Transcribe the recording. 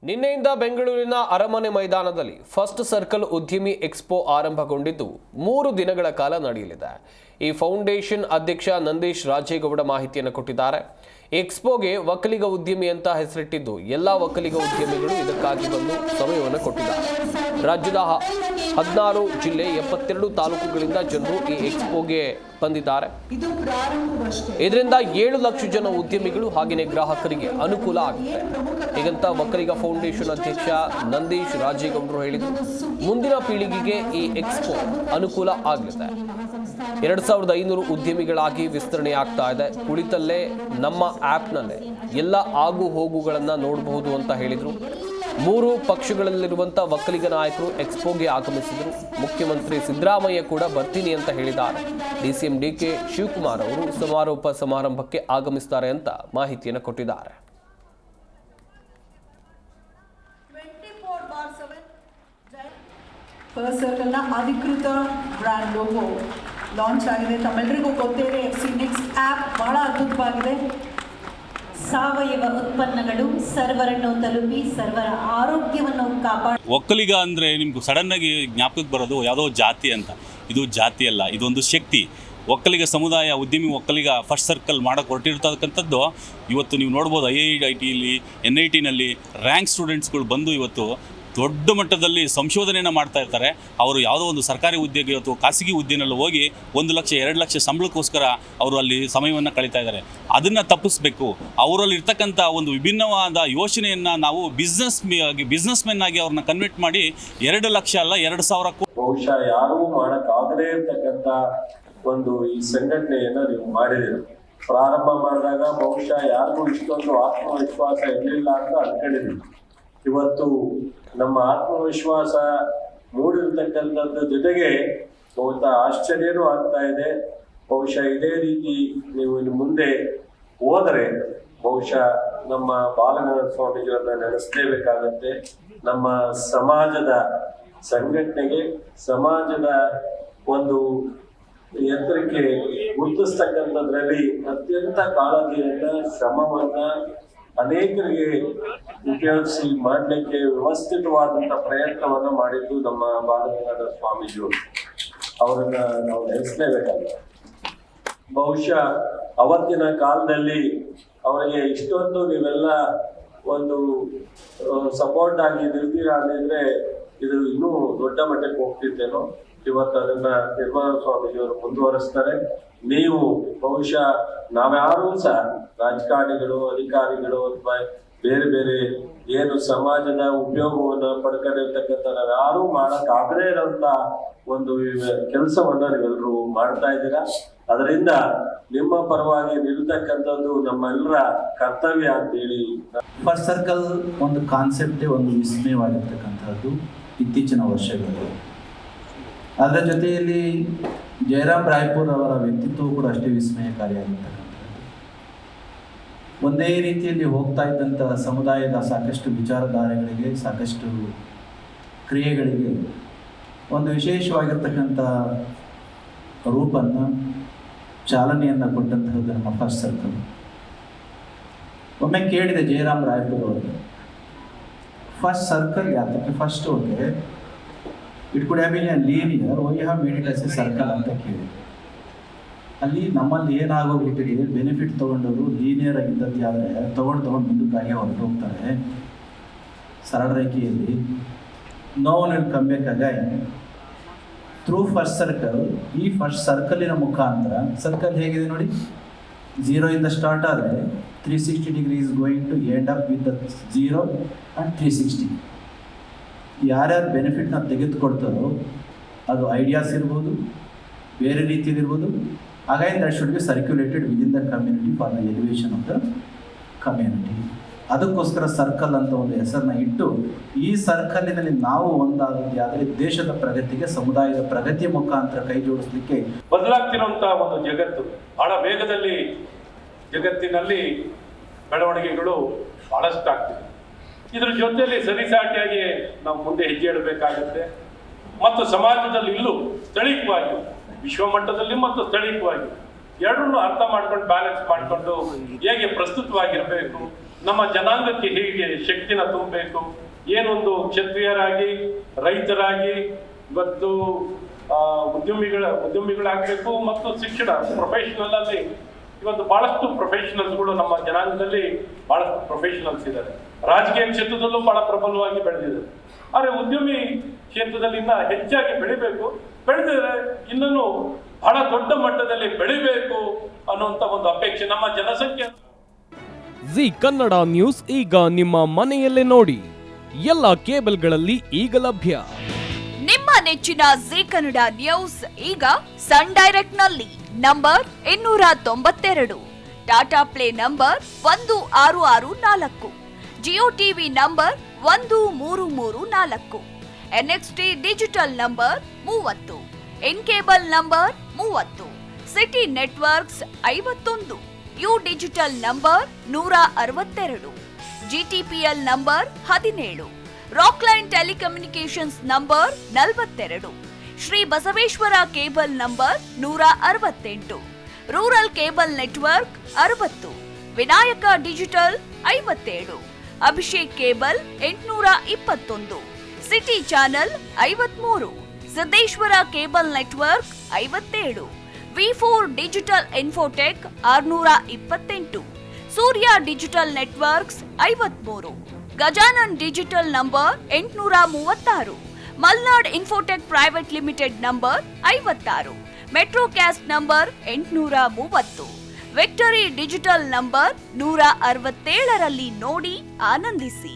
ನಿನ್ನೆಯಿಂದ ಬೆಂಗಳೂರಿನ ಅರಮನೆ ಮೈದಾನದಲ್ಲಿ ಫಸ್ಟ್ ಸರ್ಕಲ್ ಉದ್ಯಮಿ ಎಕ್ಸ್ಪೋ ಆರಂಭಗೊಂಡಿದ್ದು 3 ದಿನಗಳ ಕಾಲ ನಡೆಯಲಿದೆ. ಈ ಫೌಂಡೇಶನ್ ಅಧ್ಯಕ್ಷ ನಂದೀಶ್ ರಾಜೇಗೌಡ ಮಾಹಿತಿಯನ್ನು ಕೊಟ್ಟಿದ್ದಾರೆ. ಎಕ್ಸ್ಪೋಗೆ ಒಕ್ಕಲಿಗ ಉದ್ಯಮಿ ಅಂತ ಹೆಸರಿಟ್ಟಿದ್ದು ಎಲ್ಲ ಒಕ್ಕಲಿಗ ಉದ್ಯಮಿಗಳು ಇದಕ್ಕಾಗಿ ಬಂದು ಸಮಯವನ್ನು ಕೊಟ್ಟಿದ್ದಾರೆ. ರಾಜ್ಯದ 16 ಜಿಲ್ಲೆ 72 ತಾಲೂಕುಗಳಿಂದ ಜನರು ಈ ಎಕ್ಸ್ಪೋಗೆ ಬಂದಿದ್ದಾರೆ. ಇದರಿಂದ 7 ಲಕ್ಷ ಜನ ಉದ್ಯಮಿಗಳು ಹಾಗೆಯೇ ಗ್ರಾಹಕರಿಗೆ ಅನುಕೂಲ ಆಗುತ್ತೆ. ಹೀಗಂತ ಒಕ್ಕಲಿಗ ಫೌಂಡೇಶನ್ ಅಧ್ಯಕ್ಷ ನಂದೀಶ್ ರಾಜೇಗೌಡರು ಹೇಳಿದರು. ಮುಂದಿನ ಪೀಳಿಗೆಗೆ ಈ ಎಕ್ಸ್ಪೋ ಅನುಕೂಲ ಆಗಲಿದೆ. 2500 ಉದ್ಯಮಿಗಳಾಗಿ ವಿಸ್ತರಣೆ ಆಗ್ತಾ ಇದೆ. ಕುಳಿತಲ್ಲೇ ನಮ್ಮ ಆ್ಯಪ್ನಲ್ಲೇ ಎಲ್ಲ ಆಗು ಹೋಗುಗಳನ್ನು ನೋಡಬಹುದು ಅಂತ ಹೇಳಿದರು. 3 ಪಕ್ಷಗಳಲ್ಲಿರುವಂಥ ಒಕ್ಕಲಿಗ ನಾಯಕರು ಎಕ್ಸ್ಪೋಗೆ ಆಗಮಿಸಿದರು. ಮುಖ್ಯಮಂತ್ರಿ ಸಿದ್ದರಾಮಯ್ಯ ಕೂಡ ಬರ್ತೀನಿ ಅಂತ ಹೇಳಿದ್ದಾರೆ. ಡಿಸಿಎಂ ಡಿಕೆ ಶಿವಕುಮಾರ್ ಅವರು ಸಮಾರೋಪ ಸಮಾರಂಭಕ್ಕೆ ಆಗಮಿಸ್ತಾರೆ ಅಂತ ಮಾಹಿತಿಯನ್ನು ಕೊಟ್ಟಿದ್ದಾರೆ. ಫಸ್ಟ್ ಸರ್ಕಲ್ನ ಅಧಿಕೃತ ಬ್ರ್ಯಾಂಡ್ ಲೋಗೋ ಲಾಂಚ್ ಆಗಿದೆ. ತಮ್ಮೆಲ್ಲರಿಗೂ ಗೊತ್ತಿದೆ, FC Next ಆ್ಯಪ್ ಬಹಳ ಅದ್ಭುತವಾಗಿದೆ. ಸಾವಯವ ಉತ್ಪನ್ನಗಳು ಸರ್ವರನ್ನು ತಲುಪಿ ಸರ್ವರ ಆರೋಗ್ಯವನ್ನು ಕಾಪಾಡಿ. ಒಕ್ಕಲಿಗ ಅಂದರೆ ನಿಮ್ಗೆ ಸಡನ್ನಾಗಿ ಜ್ಞಾಪಕಕ್ಕೆ ಬರೋದು ಯಾವುದೋ ಜಾತಿ ಅಂತ. ಇದು ಜಾತಿ ಅಲ್ಲ, ಇದೊಂದು ಶಕ್ತಿ. ಒಕ್ಕಲಿಗ ಸಮುದಾಯ ಉದ್ಯಮಿ ಒಕ್ಕಲಿಗ ಫಸ್ಟ್ ಸರ್ಕಲ್ ಮಾಡೋಕ್ಕೆ ಹೊರಟಿರ್ತಕ್ಕಂಥದ್ದು ಇವತ್ತು ನೀವು ನೋಡ್ಬೋದು. IITಯಲ್ಲಿ NITನಲ್ಲಿ ರ್ಯಾಂಕ್ ಸ್ಟೂಡೆಂಟ್ಸ್ಗಳು ಬಂದು ಇವತ್ತು ದೊಡ್ಡ ಮಟ್ಟದಲ್ಲಿ ಸಂಶೋಧನೆಯನ್ನು ಮಾಡ್ತಾ ಇರ್ತಾರೆ. ಅವರು ಯಾವುದೋ ಒಂದು ಸರ್ಕಾರಿ ಹುದ್ದೆಗೆ ಅಥವಾ ಖಾಸಗಿ ಹುದ್ದೆನಲ್ಲಿ ಹೋಗಿ 1 ಲಕ್ಷ 2 ಲಕ್ಷ ಸಂಬಳಕ್ಕೋಸ್ಕರ ಅವರು ಅಲ್ಲಿ ಸಮಯವನ್ನು ಕಳೀತಾ ಇದ್ದಾರೆ. ಅದನ್ನು ತಪ್ಪಿಸ್ಬೇಕು. ಅವರಲ್ಲಿ ಇರ್ತಕ್ಕಂಥ ಒಂದು ವಿಭಿನ್ನವಾದ ಯೋಚನೆಯನ್ನು ನಾವು ಬಿಸ್ನೆಸ್ ಮೆನ್ ಆಗಿ ಅವ್ರನ್ನ ಕನ್ವರ್ಟ್ ಮಾಡಿ 2 ಲಕ್ಷ ಅಲ್ಲ 2,000 ಬಹುಶಃ ಯಾರೂ ಮಾಡೋಕ್ಕಾಗದೇ ಇರ್ತಕ್ಕಂಥ ಒಂದು ಈ ಸಂಘಟನೆಯನ್ನು ನೀವು ಮಾಡಿದ್ದೀರಿ. ಪ್ರಾರಂಭ ಮಾಡಿದಾಗ ಬಹುಶಃ ಯಾರಿಗೂ ಇಷ್ಟೊಂದು ಆತ್ಮವಿಶ್ವಾಸ ಇರಲಿಲ್ಲ ಅಂತ ಅನ್ಕೊಂಡಿದ್ದೀವಿ. ಇವತ್ತು ನಮ್ಮ ಆತ್ಮವಿಶ್ವಾಸ ಮೂಡಿರ್ತಕ್ಕಂಥದ್ರ ಜೊತೆಗೆ ಬಹುತಃ ಆಶ್ಚರ್ಯನೂ ಆಗ್ತಾ ಇದೆ. ಬಹುಶಃ ಇದೇ ರೀತಿ ನೀವು ಇನ್ನು ಮುಂದೆ ಹೋದರೆ ಬಹುಶಃ ನಮ್ಮ ಬಾಲಗಂಗಾಧರ ಸ್ವಾಮೀಜಿಯವರನ್ನ ನೆನೆಸಲೇಬೇಕಾಗತ್ತೆ. ನಮ್ಮ ಸಮಾಜದ ಸಂಘಟನೆಗೆ, ಸಮಾಜದ ಒಂದು ಯಂತ್ರಕ್ಕೆ ಗುರುತಿಸ್ತಕ್ಕಂಥದ್ರಲ್ಲಿ ಅತ್ಯಂತ ಕಾಳಜಿಯನ್ನ, ಶ್ರಮವನ್ನ ಅನೇಕರಿಗೆ ಉಪಯೋಗಿಸಿ ಮಾಡಲಿಕ್ಕೆ ವ್ಯವಸ್ಥಿತವಾದಂಥ ಪ್ರಯತ್ನವನ್ನು ಮಾಡಿದ್ದು ನಮ್ಮ ಬಾಲಗಂಗಾಧರ ಸ್ವಾಮೀಜಿಯವರು. ಅವರನ್ನ ನಾವು ನೆನೆಸಲೇಬೇಕಾಗುತ್ತೆ. ಬಹುಶಃ ಅವತ್ತಿನ ಕಾಲದಲ್ಲಿ ಅವರಿಗೆ ಇಷ್ಟೊಂದು ನೀವೆಲ್ಲ ಒಂದು ಸಪೋರ್ಟ್ ಆಗಿ ನಿಲ್ತೀರಾ ಅಂದಿದ್ರೆ ಇದು ಇನ್ನೂ ದೊಡ್ಡ ಮಟ್ಟಕ್ಕೆ ಹೋಗ್ತಿದ್ದೇನೋ. ಇವತ್ತು ಅದನ್ನ ನಿರ್ಮಲಾ ಸ್ವಾಮೀಜಿಯವರು ಮುಂದುವರಿಸ್ತಾರೆ. ನೀವು ಬಹುಶಃ ನಾವ್ಯಾರೂ ಸಹ ರಾಜಕಾರಣಿಗಳು, ಅಧಿಕಾರಿಗಳು ಅಥವಾ ಬೇರೆ ಬೇರೆ ಏನು ಸಮಾಜದ ಉಪಯೋಗವನ್ನು ಪಡ್ಕೊಂಡಿರ್ತಕ್ಕಂಥ ನಾವ್ಯಾರೂ ಮಾಡಕ್ಕಾಗದೇ ಇರೋಂಥ ಒಂದು ಕೆಲಸವನ್ನ ನೀವೆಲ್ಲರೂ ಮಾಡ್ತಾ ಇದ್ದೀರಾ. ಅದರಿಂದ ನಿಮ್ಮ ಪರವಾಗಿ ನಿಲ್ತಕ್ಕಂಥದ್ದು ನಮ್ಮೆಲ್ಲರ ಕರ್ತವ್ಯ ಅಂತೇಳಿ. ಫಸ್ಟ್ ಸರ್ಕಲ್ ಒಂದು ಕಾನ್ಸೆಪ್ಟೇ ಒಂದು ವಿಸ್ಮಯವಾಗಿರ್ತಕ್ಕಂಥದ್ದು ಇತ್ತೀಚಿನ ವರ್ಷಗಳಲ್ಲಿ. ಅದರ ಜೊತೆಯಲ್ಲಿ ಜಯರಾಮ್ ರಾಯ್ಪುರ್ ಅವರ ವ್ಯಕ್ತಿತ್ವವು ಕೂಡ ಅಷ್ಟೇ ವಿಸ್ಮಯಕಾರಿಯಾಗಿರ್ತಕ್ಕಂಥದ್ದು. ಒಂದೇ ರೀತಿಯಲ್ಲಿ ಹೋಗ್ತಾ ಇದ್ದಂಥ ಸಮುದಾಯದ ಸಾಕಷ್ಟು ವಿಚಾರಧಾರೆಗಳಿಗೆ, ಸಾಕಷ್ಟು ಕ್ರಿಯೆಗಳಿಗೆ ಒಂದು ವಿಶೇಷವಾಗಿರ್ತಕ್ಕಂಥ ರೂಪನ್ನು, ಚಾಲನೆಯನ್ನು ಕೊಟ್ಟಂತಹದ್ದು ನಮ್ಮ ಫಸ್ಟ್ ಸರ್ಕಲ್. ಒಮ್ಮೆ ಕೇಳಿದೆ ಜಯರಾಮ್ ರಾಯ್ಪುರ್ ಅವರಿಗೆ, ಫಸ್ಟ್ ಸರ್ಕಲ್ ಯಾತಕ್ಕೆ ಫಸ್ಟ್ ಹೋಗಿ it could have been A linear, why have made it as A circle ಅಂತ ಕೇಳಿ. ಅಲ್ಲಿ ನಮ್ಮಲ್ಲಿ ಏನಾಗೋಗ್ಬಿಟ್ಟಿದೆ, ಬೆನಿಫಿಟ್ ತೊಗೊಂಡವರು ಲೀನಿಯರ್ ಆಗಿದ್ದದ್ದು ಆದರೆ ತೊಗೊಂಡು ಮುಂದಕ್ಕಾಗಿ ಹೊರಟು ಹೋಗ್ತಾರೆ ಸರಳ ರೇಖೆಯಲ್ಲಿ. No one will come back again through first circle. ಈ ಫಸ್ಟ್ ಸರ್ಕಲಿನ ಮುಖಾಂತರ, ಸರ್ಕಲ್ ಹೇಗಿದೆ ನೋಡಿ, 0 ಇಂದ ಸ್ಟಾರ್ಟ್ ಆದರೆ 360 degree is going to end up with 0 and 360. ಯಾರ್ಯಾರು ಬೆನಿಫಿಟ್ನ ತೆಗೆದುಕೊಡ್ತಾರೋ ಅದು ಐಡಿಯಾಸ್ ಇರ್ಬೋದು, ಬೇರೆ ರೀತಿಯಲ್ಲಿರ್ಬೋದು. Again that should be circulated within the community for the elevation of the community. ಅದಕ್ಕೋಸ್ಕರ ಸರ್ಕಲ್ ಅಂತ ಒಂದು ಹೆಸರನ್ನ ಇಟ್ಟು, ಈ ಸರ್ಕಲಿನಲ್ಲಿ ನಾವು ಒಂದಾಗುತ್ತೆ ಆದರೆ ದೇಶದ ಪ್ರಗತಿಗೆ, ಸಮುದಾಯದ ಪ್ರಗತಿಯ ಮುಖಾಂತರ ಕೈ ಜೋಡಿಸಲಿಕ್ಕೆ. ಬದಲಾಗ್ತಿರುವಂಥ ಒಂದು ಜಗತ್ತು, ಬಹಳ ವೇಗದಲ್ಲಿ ಜಗತ್ತಿನಲ್ಲಿ ಬೆಳವಣಿಗೆಗಳು ಬಹಳಷ್ಟು ಆಗ್ತಿದೆ. ಇದ್ರ ಜೊತೆಯಲ್ಲಿ ಸರಿಸಾಟಿಯಾಗಿ ನಾವು ಮುಂದೆ ಹೆಜ್ಜೆ ಇಡಬೇಕಾಗುತ್ತೆ. ಮತ್ತು ಸಮಾಜದಲ್ಲಿ ಇಲ್ಲೂ ಸ್ಥಳೀಯವಾಗಿ, ವಿಶ್ವಮಟ್ಟದಲ್ಲಿ ಮತ್ತು ಸ್ಥಳೀಯವಾಗಿ ಎರಡನ್ನೂ ಅರ್ಥ ಮಾಡ್ಕೊಂಡು ಬ್ಯಾಲೆನ್ಸ್ ಮಾಡಿಕೊಂಡು ಹೇಗೆ ಪ್ರಸ್ತುತವಾಗಿರಬೇಕು, ನಮ್ಮ ಜನಾಂಗಕ್ಕೆ ಹೇಗೆ ಶಕ್ತಿನ ತುಂಬಬೇಕು, ಏನೊಂದು ಕ್ಷತ್ರಿಯರಾಗಿ, ರೈತರಾಗಿ, ಇವತ್ತು ಉದ್ಯಮಿಗಳಾಗಬೇಕು ಮತ್ತು ಶಿಕ್ಷಣ ಪ್ರೊಫೆಷನಲ್ ಅಲ್ಲಿ ಇವತ್ತು ಬಹಳಷ್ಟು ಪ್ರೊಫೆಷನಲ್ಸ್ಗಳು ನಮ್ಮ ಜನಾಂಗದಲ್ಲಿ ಬಹಳಷ್ಟು ಪ್ರೊಫೆಷನಲ್ಸ್ ಇದ್ದಾರೆ. ರಾಜಕೀಯ ಕ್ಷೇತ್ರದಲ್ಲೂ ಬಹಳ ಪ್ರಬಲವಾಗಿ ಬೆಳೆದಿದ್ದಾರೆ. ಆದರೆ ಉದ್ಯಮಿ ಕ್ಷೇತ್ರದಲ್ಲಿ ಇನ್ನ ಹೆಚ್ಚಾಗಿ ಬೆಳೆದಿದ್ರೆ ಇನ್ನೂ ಬಹಳ ದೊಡ್ಡ ಮಟ್ಟದಲ್ಲಿ ಬೆಳಿಬೇಕು ಅನ್ನುವಂಥ ಒಂದು ಅಪೇಕ್ಷೆ ನಮ್ಮ ಜನಸಂಖ್ಯೆ. ಜಿ ಕನ್ನಡ ನ್ಯೂಸ್ ಈಗ ನಿಮ್ಮ ಮನೆಯಲ್ಲೇ ನೋಡಿ. ಎಲ್ಲ ಕೇಬಲ್ಗಳಲ್ಲಿ ಈಗ ಲಭ್ಯ. ನಿಮ್ಮ ನೆಚ್ಚಿನ ಜಿ ಕನ್ನಡ ನ್ಯೂಸ್ ಈಗ ಸನ್ ಡೈರೆಕ್ಟ್ ನಲ್ಲಿ number 292, Tata play number 1664, Jio TV number 1334, NXT digital number 30, in cable number 30, city networks 51, U digital number 162, GTPL number 17, Rockline telecommunications number 42, Shri Basaveshwara cable number 168, rural cable network 60, Vinayaka digital 57, Abhishek cable 821, city channel 53, Siddeshwara cable network 57, V4 digital Infotech 628, Surya digital networks 53, Gajanan digital number 836, Malnad Infotech private limited number 56, Metrocast number 830, Victory digital number 167ರಲ್ಲಿ ನೋಡಿ ಆನಂದಿಸಿ.